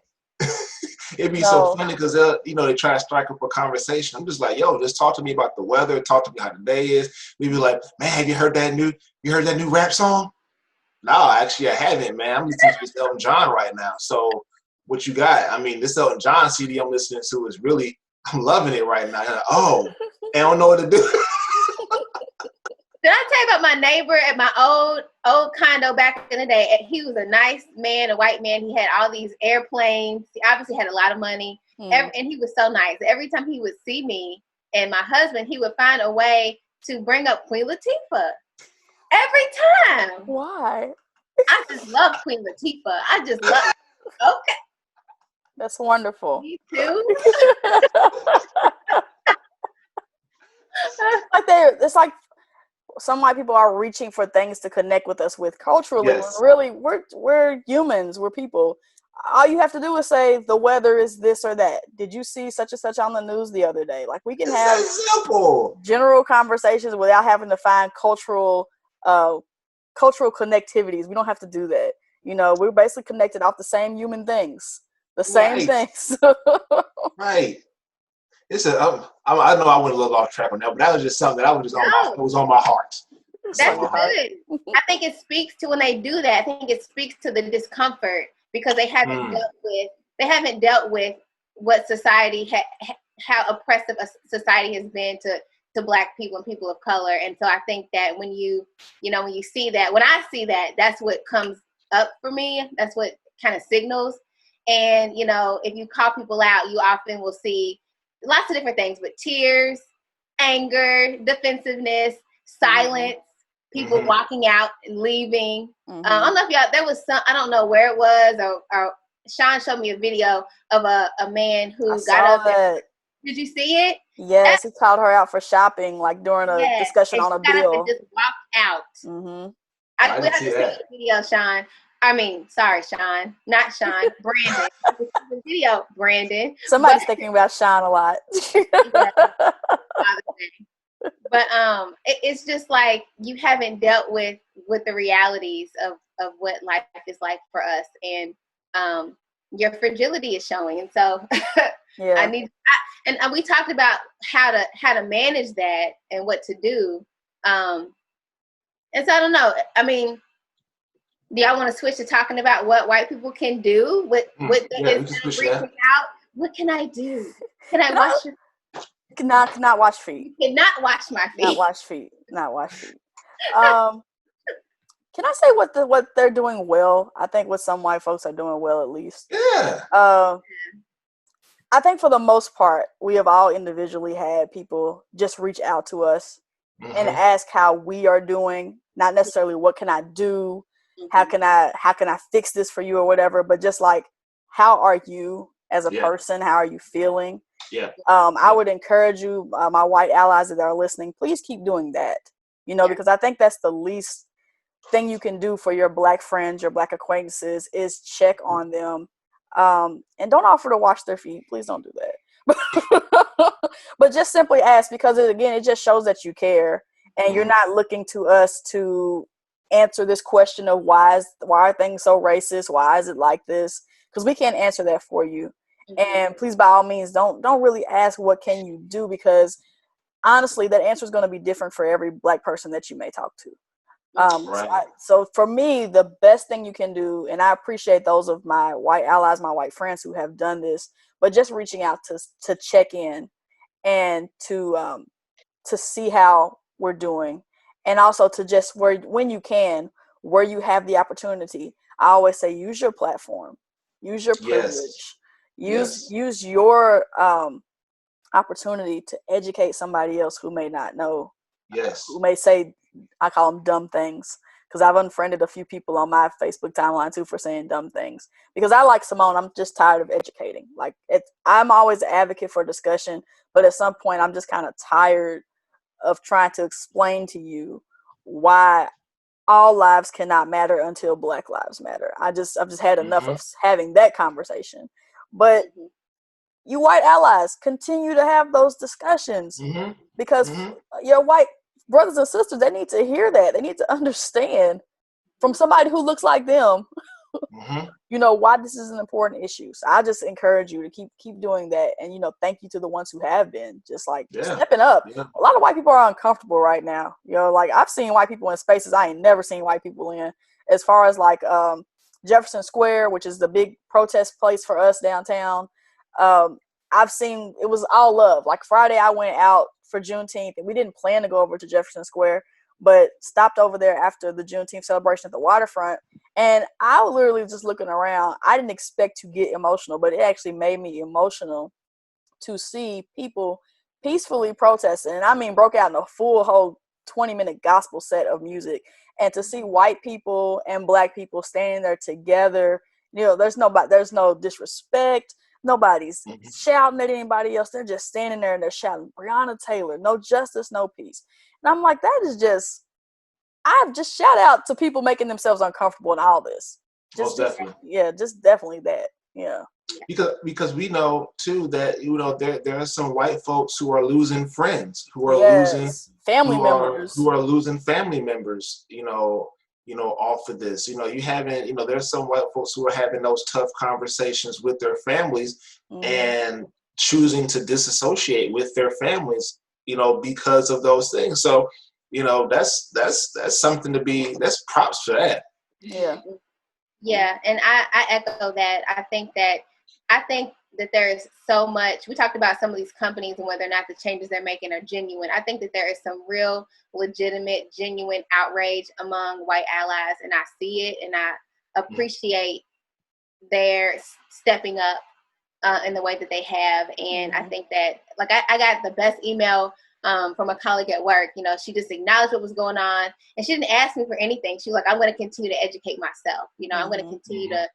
it'd be so funny because they try to strike up a conversation. I'm just like, yo, just talk to me about the weather, talk to me how the day is. We'd be like, man, have you heard that new rap song? No, actually I haven't, man. I'm listening to this Elton John right now. So what you got? I mean, this Elton John CD I'm listening to is really, I'm loving it right now. Like, oh, I don't know what to do. Did I tell you about my neighbor at my old condo back in the day? He was a nice man, a white man. He had all these airplanes. He obviously had a lot of money. And he was so nice. Every time he would see me and my husband, he would find a way to bring up Queen Latifah. Every time. Why? I just love Queen Latifah. I just love it. Okay. That's wonderful. Me too. It's like some white people are reaching for things to connect with us with culturally. Yes. Really, we're humans. We're people. All you have to do is say the weather is this or that. Did you see such and such on the news the other day? Like we can have general conversations without having to find cultural connectivities. We don't have to do that. We're basically connected off the same human things, the same things. Right. I know I went a little off track on that, but that was just something that was on my heart. That's good. I think it speaks to when they do that. I think it speaks to the discomfort because they haven't dealt with what society how oppressive a society has been to Black people and people of color. And so I think that when you see that, when I see that, that's what comes up for me. That's what kind of signals. And if you call people out, you often will see lots of different things, but tears, anger, defensiveness, silence, people walking out and leaving. I don't know if y'all, there was some, I don't know where it was, or Sean showed me a video of a man who got up there. Did you see it? Yes, he called her out for shopping, like during a discussion on a bill. Got up and just walked out. We have to see the video, Sean. I mean, sorry, Sean. Not Sean. Brandon. The video, Brandon. Somebody's thinking about Sean a lot. But it's just like you haven't dealt with the realities of what life is like for us, and your fragility is showing. And so and we talked about how to manage that and what to do. And so I don't know. I mean, do y'all want to switch to talking about what white people can do? What can I do? Can I wash your Cannot wash feet. Cannot wash my feet. Not wash feet. Can I say what they're doing well? I think what some white folks are doing well, at least. Yeah. I think for the most part, we have all individually had people just reach out to us and ask how we are doing. Not necessarily what can I do, how can I fix this for you or whatever, but just like, how are you as a person? How are you feeling? Yeah. I would encourage you, my white allies that are listening, please keep doing that. Because I think that's the least thing you can do for your Black friends, your Black acquaintances, is check on them. And don't offer to wash their feet. Please don't do that. But just simply ask, because it just shows that you care, and you're not looking to us to answer this question of why are things so racist? Why is it like this? Because we can't answer that for you. And please, by all means, don't really ask what can you do, because honestly, that answer is going to be different for every Black person that you may talk to. Right. So for me, the best thing you can do, and I appreciate those of my white allies, my white friends who have done this, but just reaching out to check in and to see how we're doing, and also to just when you can, where you have the opportunity. I always say use your platform, use your Yes. privilege, Yes. use your opportunity to educate somebody else who may not know, who Yes. may say, I call them dumb things, because I've unfriended a few people on my Facebook timeline too for saying dumb things. Because I, like Simone, I'm just tired of educating. Like, I'm always an advocate for discussion, but at some point I'm just kind of tired of trying to explain to you why all lives cannot matter until Black lives matter. I've just had enough Mm-hmm. of having that conversation. But you white allies, continue to have those discussions, Mm-hmm. because Mm-hmm. your white brothers and sisters, they need to hear that. They need to understand from somebody who looks like them, Mm-hmm. why this is an important issue. So I just encourage you to keep doing that. And, thank you to the ones who have been just like Yeah. stepping up. Yeah. A lot of white people are uncomfortable right now. Like, I've seen white people in spaces I ain't never seen white people in, as far as like Jefferson Square, which is the big protest place for us downtown. I've seen, it was all love. Like Friday, I went out for Juneteenth, and we didn't plan to go over to Jefferson Square, but stopped over there after the Juneteenth celebration at the waterfront. And I was literally just looking around. I didn't expect to get emotional, but it actually made me emotional to see people peacefully protesting. And I mean, broke out in a full whole 20-minute gospel set of music. And to see white people and Black people standing there together, there's no disrespect. Nobody's Mm-hmm. shouting at anybody else. They're just standing there and they're shouting, Breonna Taylor, no justice, no peace. And I'm like, that is just, I've just shout out to people making themselves uncomfortable in all this. Most definitely. Just definitely that. Yeah. Because we know too that there are some white folks who are losing friends, Yes. Family who members. are losing family members, off of this. There's some white folks who are having those tough conversations with their families and choosing to disassociate with their families, because of those things. So, that's something that's props for that. Yeah. Yeah, and I echo that. I think that there is so much. We talked about some of these companies and whether or not the changes they're making are genuine. I think that there is some real, legitimate, genuine outrage among white allies, and I see it, and I appreciate their stepping up in the way that they have. And I think that, like, I got the best email from a colleague at work. She just acknowledged what was going on, and she didn't ask me for anything. She was like, I'm going to continue to educate myself. I'm going to continue to,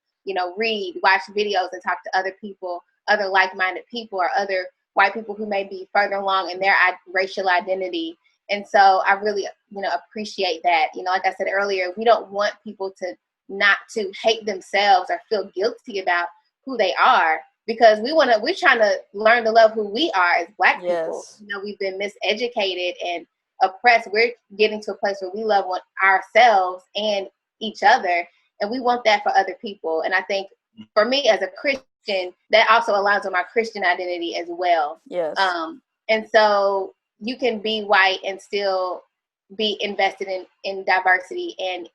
read, watch videos, and talk to other people, other like-minded people, or other white people who may be further along in their racial identity. And so I really, appreciate that. Like I said earlier, we don't want people to not to hate themselves or feel guilty about who they are, because we're trying to learn to love who we are as Black people. We've been miseducated and oppressed. We're getting to a place where we love ourselves and each other, and we want that for other people. And I think for me as a Christian, that also aligns with my Christian identity as well. Yes. And so you can be white and still be invested in diversity and,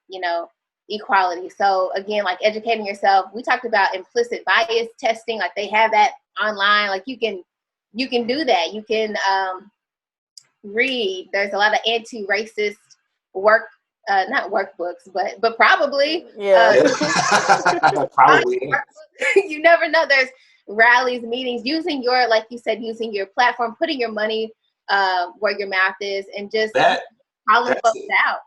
equality. So again, like educating yourself, we talked about implicit bias testing, like they have that online. Like you can do that. You can read. There's a lot of anti-racist not workbooks, but probably. Probably. You never know. There's rallies, meetings, using your, like you said, using your platform, putting your money where your mouth is, and just calling folks out.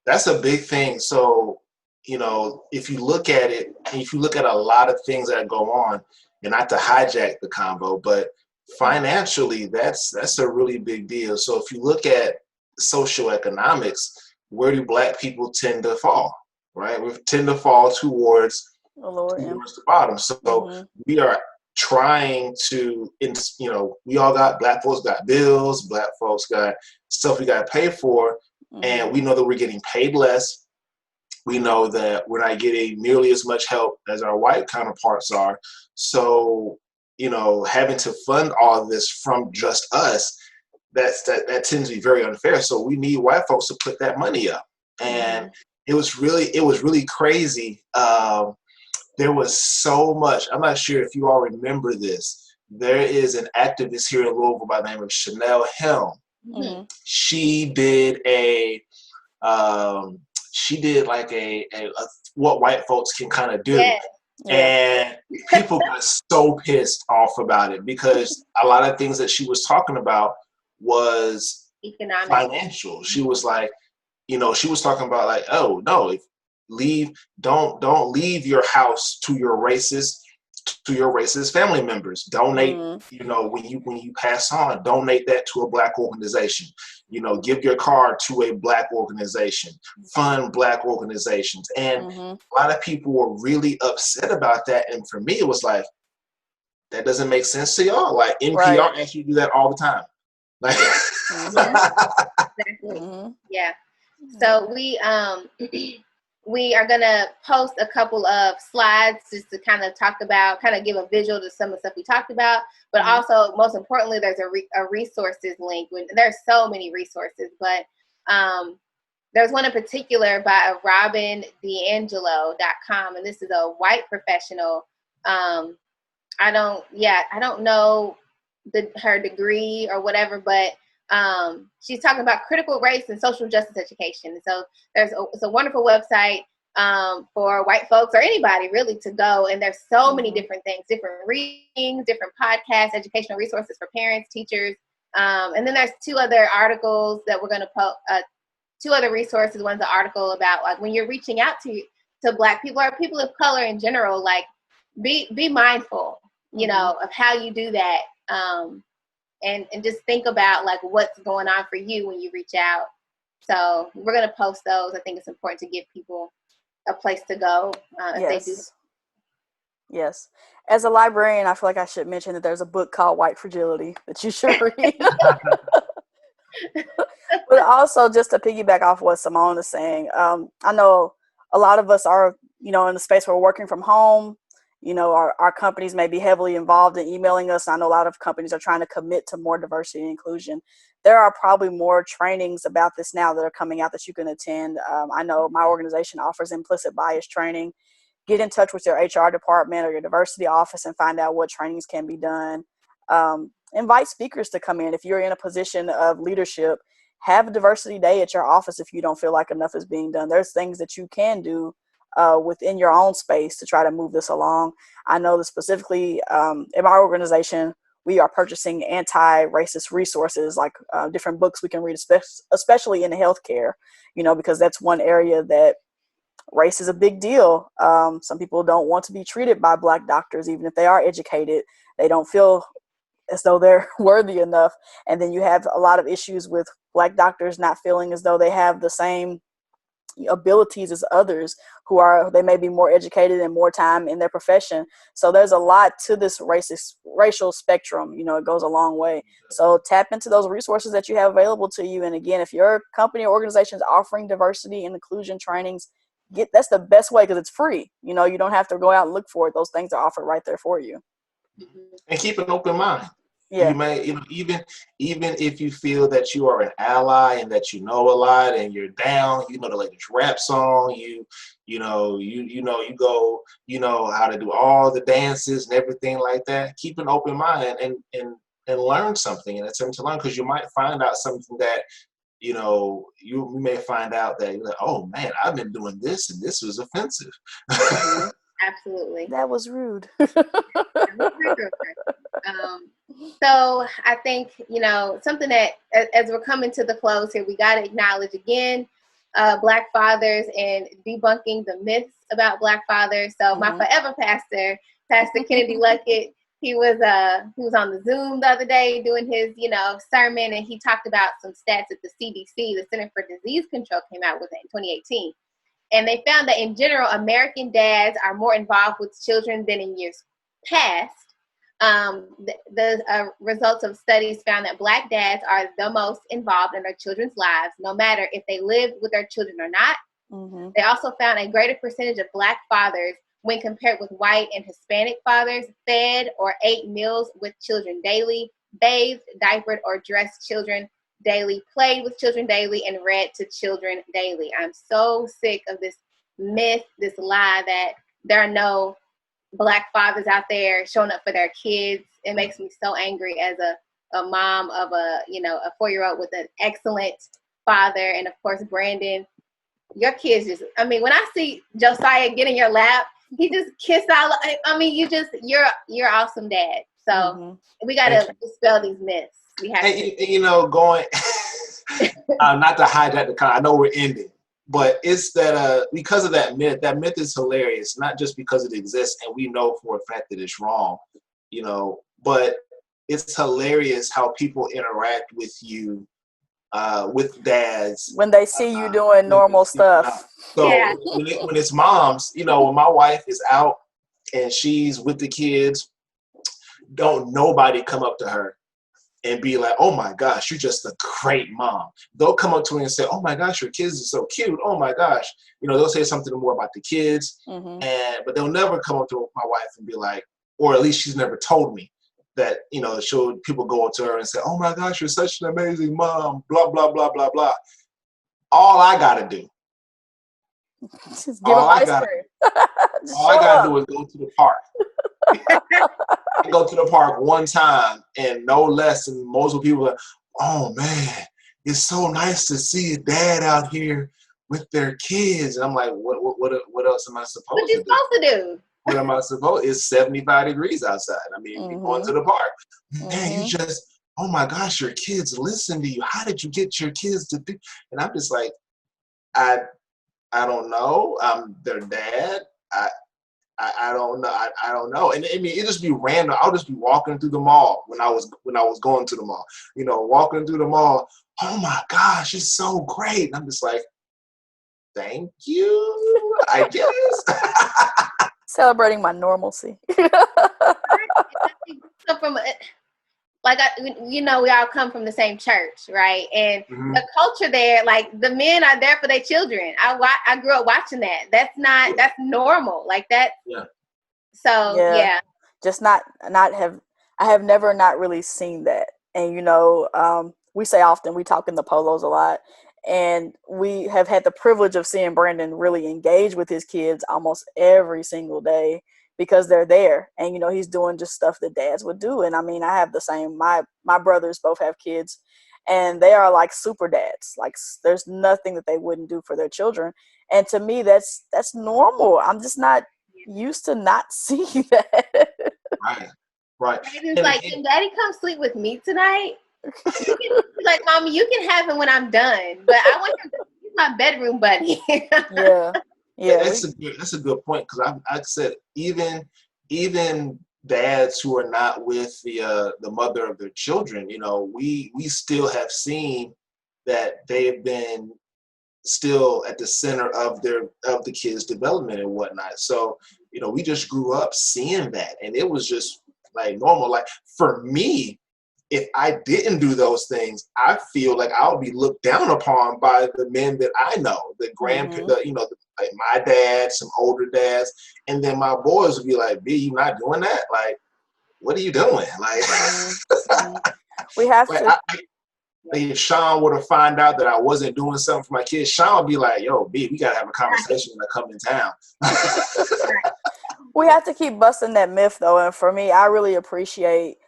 That's a big thing. So, if you look at it, if you look at a lot of things that go on, and not to hijack the combo, but financially, that's a really big deal. So if you look at socioeconomics, where do Black people tend to fall, right? We tend to fall towards the bottom. So we are trying to, we all got, Black folks got bills, Black folks got stuff we got to pay for, and we know that we're getting paid less. We know that we're not getting nearly as much help as our white counterparts are. So having to fund all of this from just us, that tends to be very unfair. So we need white folks to put that money up. And it was really crazy. There was so much. I'm not sure if you all remember this. There is an activist here in Louisville by the name of Chanel Helm. Mm-hmm. She did like a what white folks can kind of do. Yeah. And people got so pissed off about it because a lot of things that she was talking about was economic, financial. She was like, she was talking about like, oh no, don't leave your house to your racist family members. Donate, when you pass on, donate that to a Black organization. Give your car to a Black organization, fund Black organizations. And a lot of people were really upset about that. And for me, it was like, that doesn't make sense to y'all. Like NPR actually do that all the time. Like, exactly. Yeah. So we are going to post a couple of slides just to kind of give a visual to some of the stuff we talked about. But also, most importantly, there's a resources link. There's so many resources, but there's one in particular by robindiangelo.com. And this is a white professional. I don't know her degree or whatever, but she's talking about critical race and social justice education. So it's a wonderful website for white folks or anybody really to go. And there's so many different things, different readings, different podcasts, educational resources for parents, teachers. And then there's two other articles that we're going to post, two other resources. One's an article about like when you're reaching out to Black people or people of color in general, like be mindful, of how you do that. And just think about like what's going on for you when you reach out. So we're going to post those. I think it's important to give people a place to go if they do. Yes. As a librarian, I feel like I should mention that there's a book called White Fragility that you should read. But also, just to piggyback off what Simone is saying, I know a lot of us are, in the space where we're working from home. Our companies may be heavily involved in emailing us. I know a lot of companies are trying to commit to more diversity and inclusion. There are probably more trainings about this now that are coming out that you can attend. I know my organization offers implicit bias training. Get in touch with your HR department or your diversity office and find out what trainings can be done. Invite speakers to come in. If you're in a position of leadership, have a diversity day at your office if you don't feel like enough is being done. There's things that you can do within your own space to try to move this along. I know that specifically in my organization, we are purchasing anti-racist resources like different books we can read, especially in healthcare, because that's one area that race is a big deal. Some people don't want to be treated by Black doctors, even if they are educated. They don't feel as though they're worthy enough. And then you have a lot of issues with Black doctors not feeling as though they have the same abilities as others they may be more educated and more time in their profession. So there's a lot to this racial spectrum. It goes a long way. So tap into those resources that you have available to you. And again, if your company or organization is offering diversity and inclusion trainings, that's the best way because it's free. You don't have to go out and look for it. Those things are offered right there for you. And keep an open mind. Yeah. You may, even if you feel that you are an ally and that you know a lot and you're down, the latest rap song, you go, how to do all the dances and everything like that. Keep an open mind and learn something and attempt to learn, because you might find out something that you may find out that you're like, oh man, I've been doing this and this was offensive. Absolutely. That was rude. So I think, something that as we're coming to the close here, we got to acknowledge again, Black fathers and debunking the myths about Black fathers. So my forever pastor, Pastor Kennedy Luckett, he was on the Zoom the other day doing his, sermon, and he talked about some stats that the CDC, the Center for Disease Control, came out with in 2018. And they found that in general, American dads are more involved with children than in years past. The results of studies found that Black dads are the most involved in their children's lives, no matter if they live with their children or not. They also found a greater percentage of Black fathers when compared with white and Hispanic fathers, fed or ate meals with children daily, bathed, diapered, or dressed children daily, played with children daily, and read to children daily. I'm so sick of this myth, this lie that there are no Black fathers out there showing up for their kids. It makes me so angry as a mom of a 4-year-old with an excellent father. And of course, Brandon, your kids just, I mean, when I see Josiah get in your lap, he just kissed all, I mean, you're awesome dad. So we got to dispel these myths. We have to. Going, not to hijack the I know we're ending, but it's that because of that myth is hilarious, not just because it exists and we know for a fact that it's wrong, but it's hilarious how people interact with you, with dads. When they see you doing normal stuff. So when it's moms, when my wife is out and she's with the kids, don't nobody come up to her and be like, oh my gosh, you're just a great mom. They'll come up to her and say, oh my gosh, your kids are so cute. Oh my gosh. They'll say something more about the kids. But they'll never come up to my wife and be like, or at least she's never told me that, people go up to her and say, oh my gosh, you're such an amazing mom, blah, blah, blah, blah, blah. All I got to do. Just give them ice cream. All I got to do is go to the park. I go to the park one time and no less, and most of the people are, oh man, it's so nice to see a dad out here with their kids. And I'm like, what else am I supposed to do? What you supposed to do? What am I supposed? It's 75 degrees outside. I mean, we're going to the park. Man, you just, oh my gosh, your kids listen to you. How did you get your kids to do? And I'm just like, I don't know. I'm their dad. I don't know. I don't know. And I mean, it just be random. I'll just be walking through the mall when I was going to the mall. Walking through the mall. Oh my gosh, it's so great. And I'm just like, thank you, I guess. Celebrating my normalcy. We all come from the same church, right? And the culture there, like the men are there for their children. I grew up watching that. That's normal, like that. Yeah. So yeah. Just I have never not really seen that. And we say often, we talk in the polos a lot, and we have had the privilege of seeing Brandon really engage with his kids almost every single day, because they're there, and he's doing just stuff that dads would do. And I mean, I have the same. My brothers both have kids, and they are like super dads. Like, there's nothing that they wouldn't do for their children. And to me, that's normal. I'm just not used to not seeing that. Right. It's like, can Daddy come sleep with me tonight? He's like, Mommy, you can have him when I'm done, but I want him to be my bedroom buddy. Yeah, that's a good point, because I said even dads who are not with the mother of their children, we still have seen that they have been still at the center of the kids' development and whatnot. So we just grew up seeing that, and it was just like normal. Like, for me, if I didn't do those things, I feel like I'll be looked down upon by the men that I know, the grandparents, like my dad, some older dads, and then my boys would be like, "B, you not doing that? Like, what are you doing?" Like, we have to. If Sean were to find out that I wasn't doing something for my kids, Sean would be like, "Yo, B, we gotta have a conversation when I come in town." We have to keep busting that myth, though, and for me, I really appreciate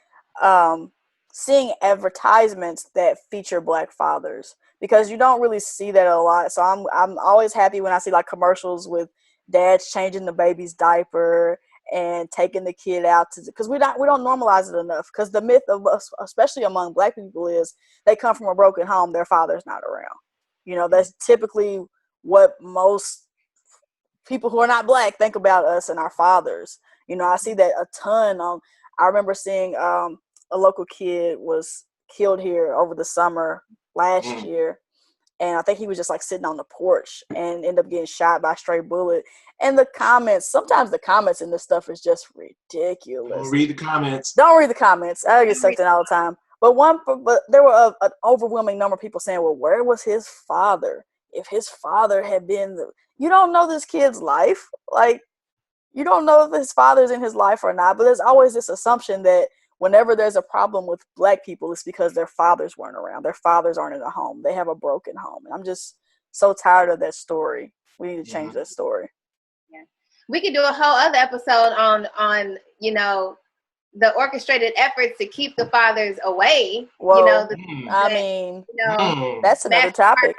seeing advertisements that feature Black fathers, because you don't really see that a lot. So I'm always happy when I see like commercials with dads changing the baby's diaper and taking the kid out because we don't normalize it enough. Because the myth of us, especially among Black people, is they come from a broken home, their father's not around. That's typically what most people who are not Black think about us and our fathers. I see that a ton. I remember seeing a local kid was killed here over the summer last year, and I think he was just like sitting on the porch and ended up getting shot by a stray bullet. And sometimes the comments in this stuff is just ridiculous. Don't read the comments. I get sucked in all the time. But there were an overwhelming number of people saying, well, where was his father? If his father had been you don't know this kid's life. Like, you don't know if his father's in his life or not, but there's always this assumption that whenever there's a problem with Black people, it's because their fathers weren't around. Their fathers aren't in a home. They have a broken home. And I'm just so tired of that story. We need to change that story. Yeah. We could do a whole other episode on you know, the orchestrated efforts to keep the fathers away. Whoa. You know, I mean, you know, that's another topic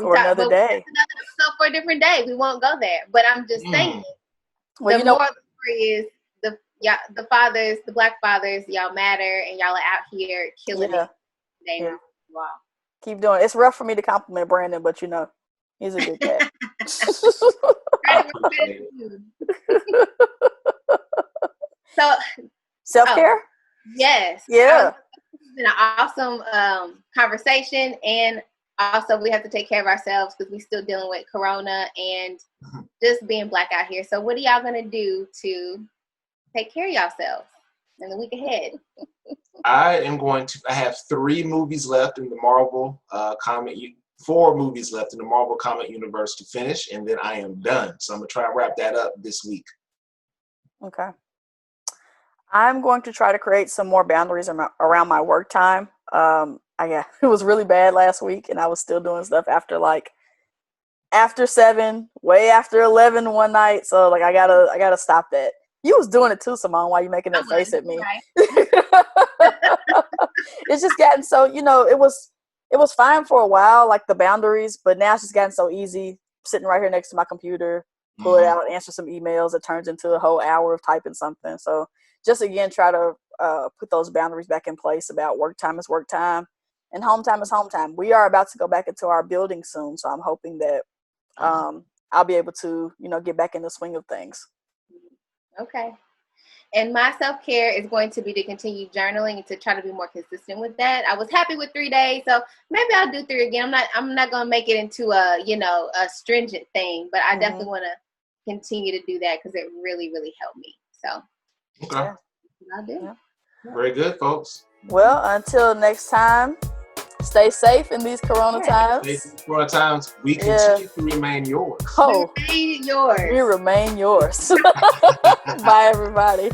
for another day. Another episode for a different day. We won't go there. But I'm just saying, well, the moral of the story is the fathers, the Black fathers, y'all matter, and y'all are out here killing it. Yeah. Wow. Keep doing it. It's rough for me to compliment Brandon, but you know, he's a good cat. So self-care? Yes. Yeah. It's been an awesome conversation, and also we have to take care of ourselves because we're still dealing with Corona and just being Black out here. So what are y'all gonna do to take care of yourselves in the week ahead? I have 3 movies left in the Marvel 4 movies left in the Marvel comic universe to finish, and then I am done. So I'm gonna try and wrap that up this week. Okay. I'm going to try to create some more boundaries around my work time. It was really bad last week, and I was still doing stuff after 7, way after 11 one night. So like I gotta stop that. You was doing it too, Simone. Why you making that face at me? Right. It's just gotten so, you know, it was fine for a while, like the boundaries, but now it's just gotten so easy. Sitting right here next to my computer, pull it out, answer some emails. It turns into a whole hour of typing something. So just again, try to put those boundaries back in place about work time is work time and home time is home time. We are about to go back into our building soon, so I'm hoping that I'll be able to, you know, get back in the swing of things. Okay. And my self-care is going to be to continue journaling and to try to be more consistent with that. I was happy with 3 days, so maybe I'll do 3 again. I'm not going to make it into a stringent thing, but I definitely want to continue to do that because it really, really helped me. So, okay. I'll do. Yeah. Very good, folks. Well, until next time, stay safe in these Corona times. We continue to remain yours. Oh, remain yours. We remain yours. Bye, everybody.